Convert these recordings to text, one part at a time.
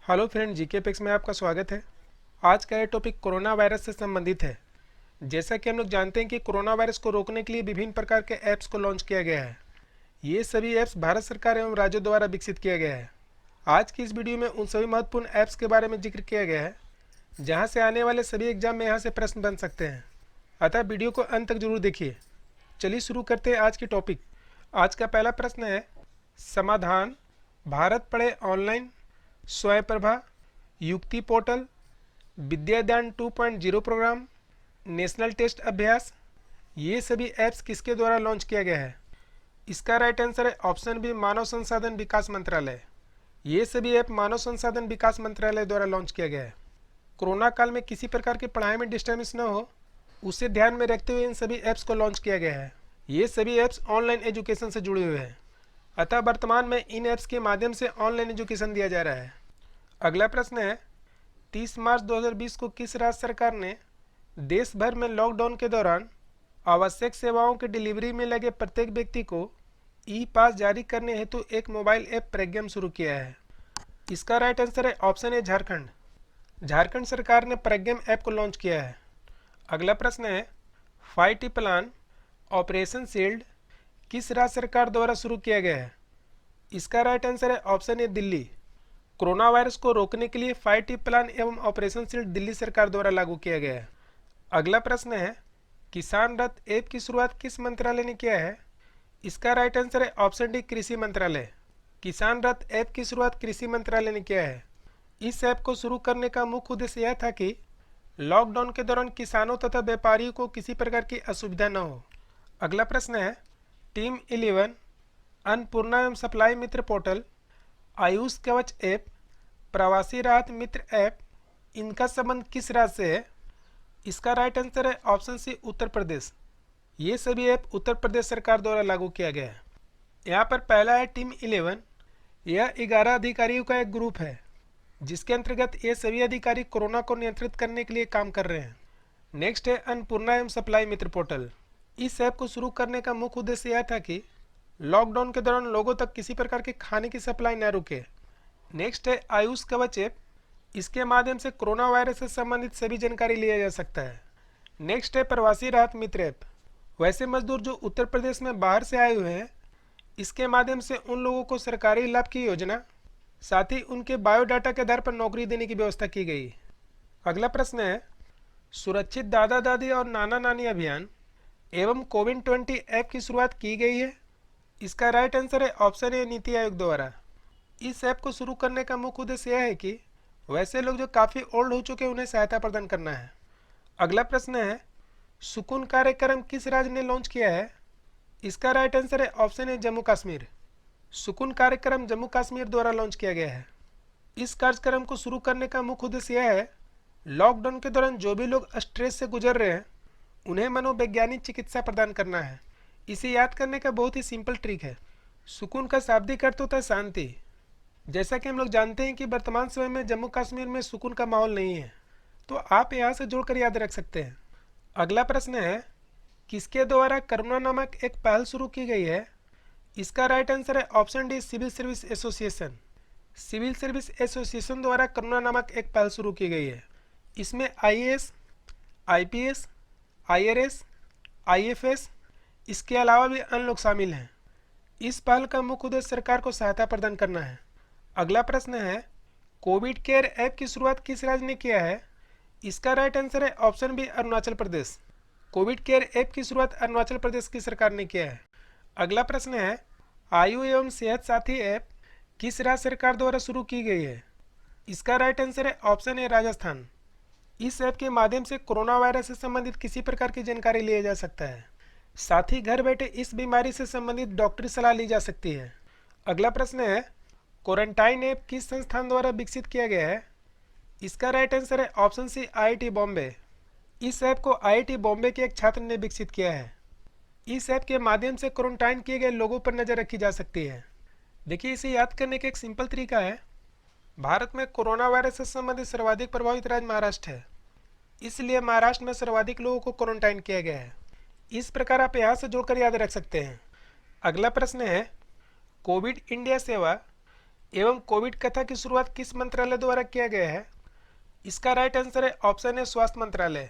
Hello friend, GK pics में आपका स्वागत है। आज का ये टॉपिक कोरोना वायरस से संबंधित है। जैसा कि हम लोग जानते हैं कि कोरोना वायरस को रोकने के लिए विभिन्न प्रकार के ऐप्स को लॉन्च किया गया है। ये सभी ऐप्स भारत सरकार एवं राज्यों द्वारा विकसित किया गया है। आज की इस वीडियो में उन सभी महत्वपूर्ण ऐप्स के बारे में जिक्र किया गया है जहाँ से आने वाले सभी एग्जाम में यहाँ से प्रश्न बन सकते हैं। अतः वीडियो को अंत तक जरूर देखिए। चलिए शुरू करते हैं आज की टॉपिक। आज का पहला प्रश्न है, समाधान, भारत पढ़े ऑनलाइन, स्वयं प्रभा, युक्ति पोर्टल, विद्यादान 2.0 प्रोग्राम, नेशनल टेस्ट अभ्यास, ये सभी ऐप्स किसके द्वारा लॉन्च किया गया है? इसका राइट आंसर है ऑप्शन बी, मानव संसाधन विकास मंत्रालय। ये सभी ऐप मानव संसाधन विकास मंत्रालय द्वारा लॉन्च किया गया है। कोरोना काल में किसी प्रकार की पढ़ाई में डिस्टर्बेंस न हो, उसे ध्यान में रखते हुए इन सभी ऐप्स को लॉन्च किया गया है। ये सभी ऐप्स ऑनलाइन एजुकेशन से जुड़े हुए हैं, अतः वर्तमान में इन ऐप्स के माध्यम से ऑनलाइन एजुकेशन दिया जा रहा है। अगला प्रश्न है, 30 मार्च 2020 को किस राज्य सरकार ने देश भर में लॉकडाउन के दौरान आवश्यक सेवाओं की डिलीवरी में लगे प्रत्येक व्यक्ति को ई पास जारी करने हेतु एक मोबाइल ऐप प्रज्ञम शुरू किया है? इसका राइट आंसर है ऑप्शन ए, झारखंड। झारखंड सरकार ने प्रज्ञम ऐप को लॉन्च किया है। अगला प्रश्न है, 5T प्लान ऑपरेशन शील्ड किस राज्य सरकार द्वारा शुरू किया गया है? इसका राइट आंसर है option A, Delhi. Corona virus को रोकने के लिए 5T प्लान एवं ऑपरेशन शील्ड दिल्ली सरकार द्वारा लागू किया गया है। अगला प्रश्न है, किसान रथ ऐप की शुरुआत किस मंत्रालय ने किया है? इसका राइट आंसर है ऑप्शन डी, कृषि मंत्रालय। किसान रथ ऐप की शुरुआत कृषि मंत्रालय ने किया है। इस ऐप को शुरू करने का मुख्य उद्देश्य यह था कि लॉकडाउन के दौरान किसानों तथा व्यापारियों को किसी प्रकार की असुविधा न हो। अगला प्रश्न है, टीम 11, अन्नपूर्णा एवं सप्लाई मित्र पोर्टल, आयुष कवच ऐप, प्रवासी राहत मित्र ऐप, इनका संबंध किस राज्य से है? इसका राइट आंसर है ऑप्शन सी, उत्तर प्रदेश। ये सभी ऐप उत्तर प्रदेश सरकार द्वारा लागू किया गया है। यहाँ पर पहला है टीम 11। यह 11 अधिकारियों का एक ग्रुप है जिसके अंतर्गत ये सभी अधिकारी कोरोना को नियंत्रित करने के लिए काम कर रहे हैं। नेक्स्ट है अन्नपूर्णा एवं सप्लाई मित्र पोर्टल। इस ऐप को शुरू करने का मुख्य उद्देश्य यह था कि लॉकडाउन के दौरान लोगों तक किसी प्रकार की खाने की सप्लाई न रुके। नेक्स्ट है आयुष कवच ऐप। इसके माध्यम से कोरोना वायरस से संबंधित सभी जानकारी लिया जा सकता है। नेक्स्ट है प्रवासी राहत मित्र ऐप। वैसे मजदूर जो उत्तर प्रदेश में बाहर से आए हुए हैं, इसके माध्यम से उन लोगों को सरकारी लाभ की योजना, साथ ही उनके बायोडाटा के आधार पर नौकरी देने की व्यवस्था की गई। अगला प्रश्न है, सुरक्षित दादा दादी और नाना नानी अभियान एवं कोविन 20 ऐप की शुरुआत की गई है। इसका राइट आंसर है ऑप्शन ए, नीति आयोग द्वारा। इस ऐप को शुरू करने का मुख्य उद्देश्य यह है कि वैसे लोग जो काफ़ी ओल्ड हो चुके हैं उन्हें सहायता प्रदान करना है। अगला प्रश्न है, सुकून कार्यक्रम किस राज्य ने लॉन्च किया है? इसका राइट आंसर है ऑप्शन ए, जम्मू कश्मीर। सुकून कार्यक्रम जम्मू कश्मीर द्वारा लॉन्च किया गया है। इस कार्यक्रम को शुरू करने का मुख्य उद्देश्य यह है, लॉकडाउन के दौरान जो भी लोग स्ट्रेस से गुजर रहे हैं उन्हें मनोवैज्ञानिक चिकित्सा प्रदान करना है। इसे याद करने का बहुत ही सिंपल ट्रिक है। सुकून का शाब्दिक अर्थ होता है शांति। जैसा कि हम लोग जानते हैं कि वर्तमान समय में जम्मू कश्मीर में सुकून का माहौल नहीं है, तो आप यहाँ से जोड़कर याद रख सकते हैं। अगला प्रश्न है, किसके द्वारा करुणा नामक एक पहल शुरू की गई है? इसका राइट आंसर है option D, civil service association. Civil service association द्वारा करुणा नामक एक पहल शुरू की गई है। इसमें IAS, IPS, IRS, IFS, इसके अलावा भी अन्य लोग शामिल हैं। इस पहल का मुख्य उद्देश्य सरकार को सहायता प्रदान करना है। अगला प्रश्न है, कोविड केयर ऐप की शुरुआत किस राज्य ने किया है? इसका राइट आंसर है option B, Arunachal Pradesh. Covid care app की शुरुआत अरुणाचल प्रदेश की सरकार ने किया है। अगला प्रश्न है, आयु एवं सेहत साथी ऐप किस राज्य सरकार द्वारा शुरू की गई है? इसका राइट आंसर है ऑप्शन ए, राजस्थान। इस ऐप के माध्यम से कोरोना वायरस से संबंधित किसी प्रकार की जानकारी लिया जा सकता है। साथ ही घर बैठे इस बीमारी से संबंधित डॉक्टरी सलाह ली जा सकती है। अगला प्रश्न है, क्वारंटाइन ऐप किस संस्थान द्वारा विकसित किया गया है? इसका राइट आंसर है ऑप्शन सी, IIT बॉम्बे। इस ऐप को IIT बॉम्बे के एक छात्र ने विकसित किया है। इस ऐप के माध्यम से क्वारंटाइन किए गए लोगों पर नज़र रखी जा सकती है। देखिए, इसे याद करने का एक सिंपल तरीका है। भारत में कोरोना वायरस से संबंधित सर्वाधिक प्रभावित राज्य महाराष्ट्र है, इसलिए महाराष्ट्र में सर्वाधिक लोगों को क्वारंटाइन किया गया है। इस प्रकार आप यहाँ से जोड़कर याद रख सकते हैं। अगला प्रश्न है, कोविड इंडिया सेवा एवं कोविड कथा की शुरुआत किस मंत्रालय द्वारा किया गया है? इसका राइट आंसर है ऑप्शन ए स्वास्थ्य मंत्रालय।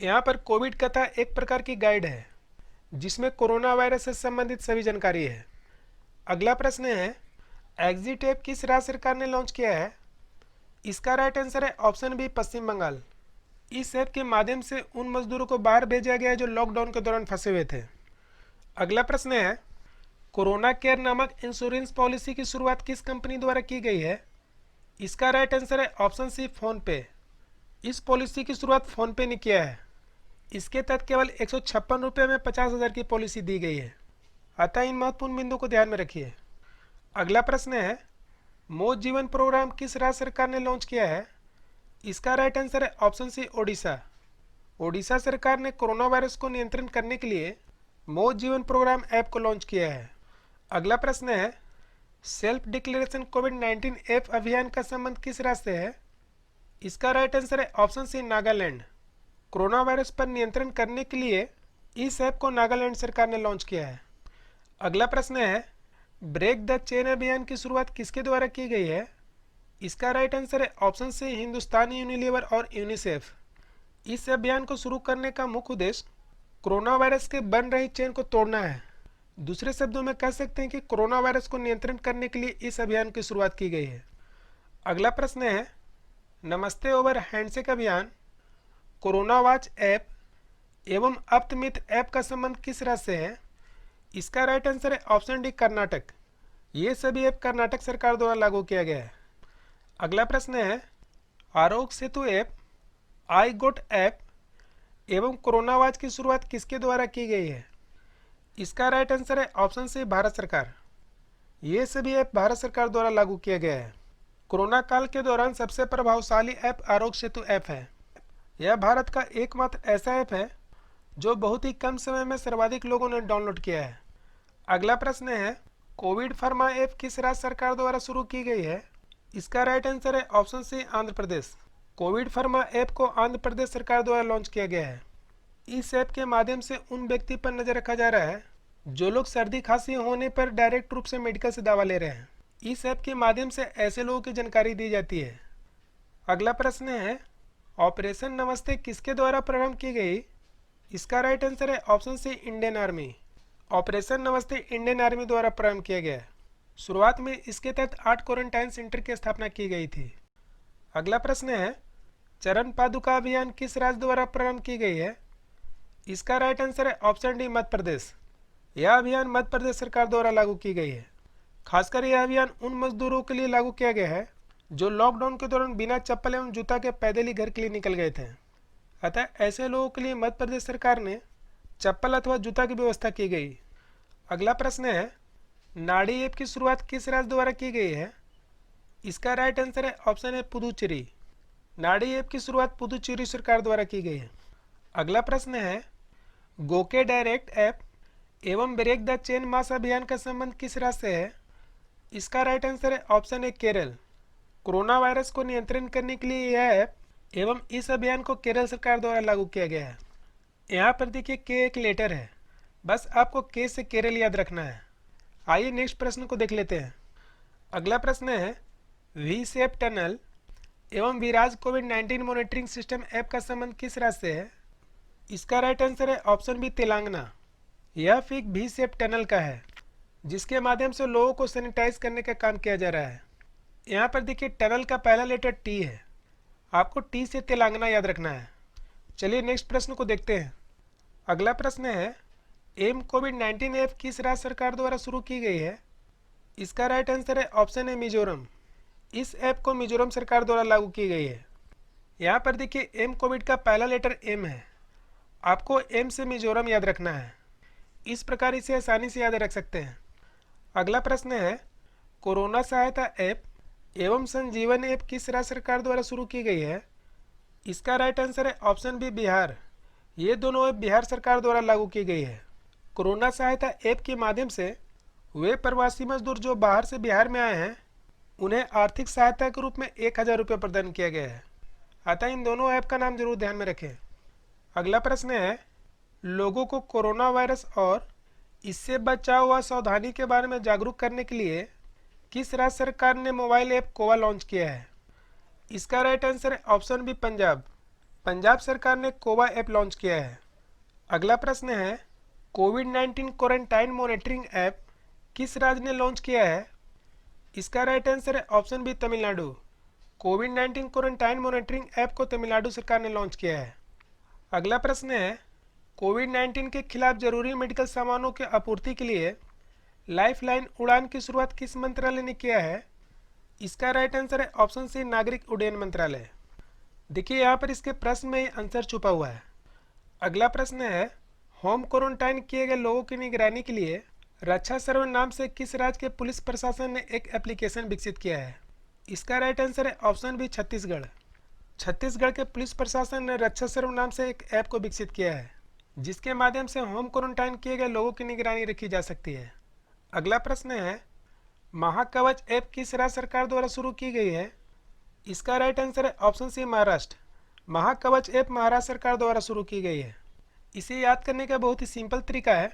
यहाँ पर कोविड कथा एक प्रकार की गाइड है जिसमें कोरोना वायरस से संबंधित सभी जानकारी है। अगला प्रश्न है, एग्जिट ऐप किस राज्य सरकार ने लॉन्च किया है? इसका राइट आंसर है ऑप्शन बी पश्चिम बंगाल। इस ऐप के माध्यम से उन मजदूरों को बाहर भेजा गया है जो लॉकडाउन के दौरान फंसे हुए थे। अगला प्रश्न है, कोरोना केयर नामक इंश्योरेंस पॉलिसी की शुरुआत किस कंपनी द्वारा की गई है? इसका राइट आंसर है ऑप्शन सी फोन पे। इस पॉलिसी की शुरुआत फोन पे ने किया है। इसके तहत केवल 156 रुपये में 50,000 की पॉलिसी दी गई है। अतः इन महत्वपूर्ण बिंदु को ध्यान में रखिए। अगला प्रश्न है, मोज जीवन प्रोग्राम किस राज्य सरकार ने लॉन्च किया है? इसका राइट आंसर है ऑप्शन सी ओडिशा। ओडिशा सरकार ने कोरोना वायरस को नियंत्रण करने के लिए मोज जीवन प्रोग्राम ऐप को लॉन्च किया है। अगला प्रश्न है, सेल्फ डिक्लेरेशन कोविड-19 ऐप अभियान का संबंध किस राज्य से है? इसका राइट आंसर है option C Nagaland. Corona virus पर नियंत्रण करने के लिए इस ऐप को नागालैंड सरकार ने लॉन्च किया है। अगला प्रश्न है, ब्रेक द चेन अभियान की शुरुआत किसके द्वारा की गई है? इसका राइट आंसर है ऑप्शन सी हिंदुस्तान यूनिलीवर और यूनिसेफ। इस अभियान को शुरू करने का मुख्य उद्देश्य कोरोना वायरस के बन रही चेन को तोड़ना है। दूसरे शब्दों में कह सकते हैं कि कोरोना वायरस को नियंत्रण करने के लिए इस अभियान की शुरुआत की गई है। अगला प्रश्न है, नमस्ते ओवर हैंडशेक अभियान, कोरोना वॉच ऐप एवं अप्तमित ऐप का संबंध किस राज्य से है? इसका राइट आंसर है ऑप्शन डी कर्नाटक। ये सभी ऐप कर्नाटक सरकार द्वारा लागू किया गया है। अगला प्रश्न है, आरोग्य सेतु ऐप, आई गोट ऐप एवं कोरोना वॉच की शुरुआत किसके द्वारा की गई है? इसका राइट आंसर है ऑप्शन सी भारत सरकार। ये सभी ऐप भारत सरकार द्वारा लागू किया गया है। कोरोना काल के दौरान सबसे प्रभावशाली ऐप आरोग्य सेतु ऐप है। यह भारत का एकमात्र ऐसा ऐप है जो बहुत ही कम समय में सर्वाधिक लोगों ने डाउनलोड किया है। अगला प्रश्न है, कोविड फर्मा ऐप किस राज्य सरकार द्वारा शुरू की गई है? इसका राइट आंसर है ऑप्शन सी आंध्र प्रदेश। कोविड फर्मा ऐप को आंध्र प्रदेश सरकार द्वारा लॉन्च किया गया है। इस ऐप के माध्यम से उन व्यक्ति पर नजर रखा जा रहा है जो लोग सर्दी खांसी होने पर डायरेक्ट रूप से मेडिकल से दवा ले रहे हैं। इस ऐप के माध्यम से ऐसे लोगों की जानकारी दी जाती है। अगला प्रश्न है, ऑपरेशन नमस्ते किसके द्वारा प्रारंभ की गई? इसका राइट आंसर है option C Indian army. Operation Namaste Indian army द्वारा प्रारंभ किया गया है। शुरुआत में इसके तहत 8 क्वारंटाइन सेंटर की स्थापना की गई थी। अगला प्रश्न है, चरण पादुका अभियान किस राज्य द्वारा प्रारंभ की गई है? इसका राइट आंसर है ऑप्शन डी मध्य प्रदेश। यह अभियान मध्य प्रदेश सरकार द्वारा लागू की गई है। खासकर यह अभियान उन मजदूरों के लिए लागू किया गया है जो लॉकडाउन के दौरान बिना चप्पल एवं जूता के पैदल ही घर के लिए निकल गए थे। अतः ऐसे लोगों के लिए मध्य प्रदेश सरकार ने चप्पल अथवा जूता की व्यवस्था की गई। अगला प्रश्न है, नाड़ी ऐप की शुरुआत किस राज्य द्वारा की गई है? इसका राइट आंसर है ऑप्शन है पुदुचेरी। नाड़ी ऐप की शुरुआत पुदुचेरी सरकार द्वारा की गई है। अगला प्रश्न है, गोके डायरेक्ट ऐप एवं ब्रेक द चेन मास अभियान का संबंध किस राज्य से है? इसका राइट आंसर है option A Kerala. Corona virus को नियंत्रण करने के लिए यह ऐप एवं इस अभियान को केरल सरकार द्वारा लागू किया गया है। यहाँ पर देखिए के एक लेटर है, बस आपको के से केरल याद रखना है। आइए नेक्स्ट प्रश्न को देख लेते हैं। अगला प्रश्न है, वी सेफ टनल एवं विराज कोविड-19 मॉनिटरिंग सिस्टम ऐप का संबंध किस राज्य से है? इसका राइट आंसर है ऑप्शन बी तेलंगाना। यह फिक वी सेफ टनल का है जिसके माध्यम से लोगों को सैनिटाइज करने का काम किया जा रहा है। यहाँ पर देखिए टनल का पहला लेटर टी है, आपको टी से तेलंगाना याद रखना है। चलिए नेक्स्ट प्रश्न को देखते हैं। अगला प्रश्न है, एम कोविड-19 ऐप किस राज्य सरकार द्वारा शुरू की गई है? इसका राइट आंसर है ऑप्शन है मिजोरम। इस ऐप को मिजोरम सरकार द्वारा लागू की गई है। यहाँ पर देखिए एम कोविड का पहला लेटर एम है, आपको एम से मिजोरम याद रखना है। इस प्रकार इसे आसानी से याद रख सकते हैं। अगला प्रश्न है, कोरोना सहायता ऐप एवं संजीवन ऐप किस राज्य सरकार द्वारा शुरू की गई है? इसका राइट आंसर है ऑप्शन बी बिहार। ये दोनों ऐप बिहार सरकार द्वारा लागू की गई है। कोरोना सहायता ऐप के माध्यम से वे प्रवासी मजदूर जो बाहर से बिहार में आए हैं उन्हें आर्थिक सहायता के रूप में 1,000 रुपये प्रदान किया गया है। अतः इन दोनों ऐप का नाम जरूर ध्यान में रखें। अगला प्रश्न है, लोगों को कोरोना वायरस और इससे बचाव व सावधानी के बारे में जागरूक करने के लिए किस राज्य सरकार ने मोबाइल ऐप कोवा लॉन्च किया है? इसका राइट आंसर है ऑप्शन बी पंजाब। पंजाब सरकार ने कोवा ऐप लॉन्च किया है। अगला प्रश्न है, कोविड-19 क्वारंटाइन मॉनिटरिंग ऐप किस राज्य ने लॉन्च किया है? इसका राइट आंसर है ऑप्शन बी तमिलनाडु। कोविड-19 क्वारंटाइन मॉनिटरिंग ऐप को तमिलनाडु सरकार ने लॉन्च किया है। अगला प्रश्न है, कोविड-19 के खिलाफ जरूरी मेडिकल सामानों की आपूर्ति के लिए लाइफलाइन उड़ान की शुरुआत किस मंत्रालय ने किया है? इसका राइट आंसर है ऑप्शन सी नागरिक उड्डयन मंत्रालय। देखिए यहाँ पर इसके प्रश्न में आंसर छुपा हुआ है। अगला प्रश्न है, होम क्वारंटाइन किए गए लोगों की निगरानी के लिए रक्षा सर्वे नाम से किस राज्य के पुलिस प्रशासन ने एक एप्लीकेशन विकसित किया है? इसका राइट आंसर है ऑप्शन बी छत्तीसगढ़। छत्तीसगढ़ के पुलिस प्रशासन ने रक्षा सर्वे नाम से एक ऐप को विकसित किया है, जिसके माध्यम से होम क्वारंटाइन किए गए लोगों की निगरानी रखी जा सकती है। अगला प्रश्न है, महाकवच ऐप किस राज्य सरकार द्वारा शुरू की गई है? इसका राइट आंसर है option C Maharashtra. Mahakavach app Maharashtra सरकार द्वारा शुरू की गई है। इसे याद करने का बहुत ही सिंपल तरीका है।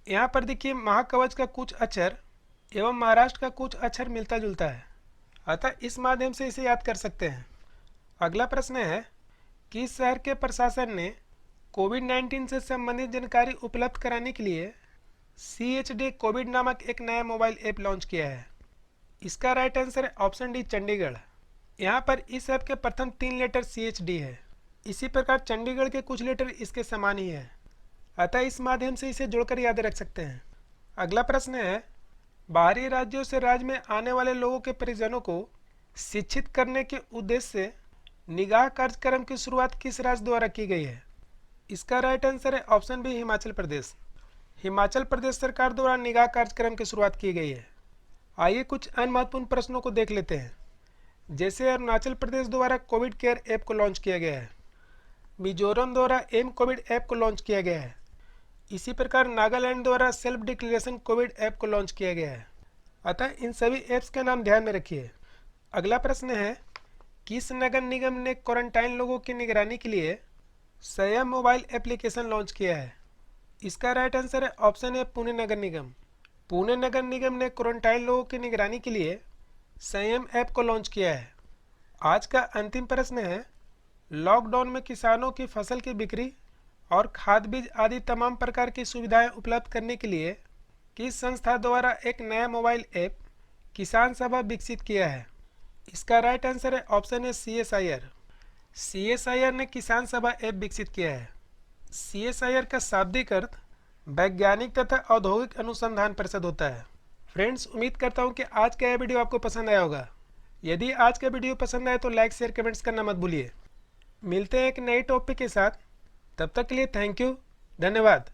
यहाँ पर देखिए महाकवच का कुछ अक्षर एवं महाराष्ट्र का कुछ अक्षर मिलता जुलता है, अतः इस माध्यम से इसे याद कर सकते हैं। अगला प्रश्न है, किस शहर के प्रशासन ने कोविड-19 से संबंधित जानकारी उपलब्ध कराने के लिए CHD कोविड नामक एक नया मोबाइल ऐप लॉन्च किया है? इसका राइट आंसर है ऑप्शन डी चंडीगढ़। यहाँ पर इस ऐप के प्रथम 3 लेटर CHD है। इसी प्रकार चंडीगढ़ के कुछ लेटर इसके समान ही है, अतः इस माध्यम से इसे जोड़कर याद रख सकते हैं। अगला प्रश्न है, बाहरी राज्यों से राज्य में आने वाले लोगों के परिजनों को शिक्षित करने के उद्देश्य से निगाह कार्यक्रम की शुरुआत किस राज्य द्वारा की गई है? इसका राइट आंसर है ऑप्शन बी हिमाचल प्रदेश। हिमाचल प्रदेश सरकार द्वारा निगाह कार्यक्रम की शुरुआत की गई है। आइए कुछ अन्य महत्वपूर्ण प्रश्नों को देख लेते हैं। जैसे अरुणाचल प्रदेश द्वारा कोविड केयर ऐप को लॉन्च किया गया है, मिजोरम द्वारा एम कोविड ऐप को लॉन्च किया गया है, इसी प्रकार नागालैंड द्वारा सेल्फ डिक्लेरेशन कोविड ऐप को लॉन्च किया गया है। अतः इन सभी ऐप्स का नाम ध्यान में रखिए। अगला प्रश्न है, किस नगर निगम ने क्वारंटाइन लोगों की निगरानी के लिए संयम मोबाइल एप्लीकेशन लॉन्च किया है? इसका राइट आंसर है ऑप्शन ए पुणे नगर निगम। पुणे नगर निगम ने क्वारंटाइन लोगों की निगरानी के लिए संयम ऐप को लॉन्च किया है। आज का अंतिम प्रश्न है, लॉकडाउन में किसानों की फसल की बिक्री और खाद बीज आदि तमाम प्रकार की सुविधाएं उपलब्ध करने के लिए किस संस्था द्वारा एक नया मोबाइल ऐप किसान सभा विकसित किया है? इसका राइट आंसर है ऑप्शन ए CSIR। CSIR ने किसान सभा ऐप विकसित किया है। CSIR का शाब्दिक अर्थ वैज्ञानिक तथा औद्योगिक अनुसंधान परिषद होता है। फ्रेंड्स, उम्मीद करता हूँ कि आज का यह वीडियो आपको पसंद आया होगा। यदि आज का वीडियो पसंद आए तो लाइक शेयर कमेंट्स करना मत भूलिए। मिलते हैं एक नए टॉपिक के साथ, तब तक के लिए थैंक यू, धन्यवाद।